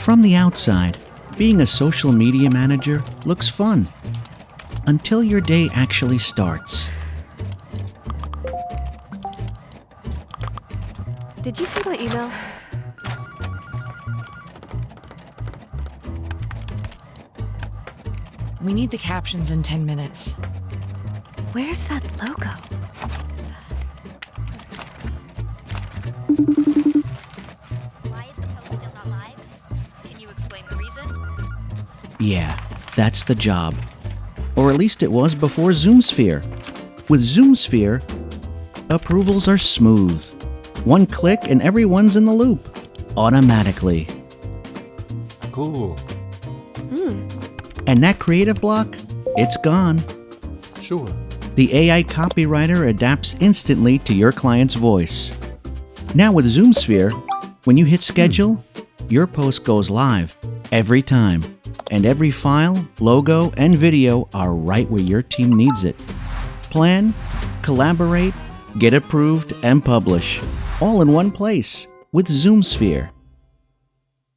From the outside, being a social media manager looks fun. Until your day actually starts. Did you see my email? We need the captions in 10 minutes. Where's that logo? Why is the post still not live? Can you explain the reason? Yeah, that's the job. Or at least it was before ZoomSphere. With ZoomSphere, approvals are smooth. One click and everyone's in the loop. Automatically. Cool. And that creative block? It's gone. Sure. The AI copywriter adapts instantly to your client's voice. Now with ZoomSphere, when you hit schedule, your post goes live every time. And every file, logo, and video are right where your team needs it. Plan, collaborate, get approved, and publish. All in one place with ZoomSphere.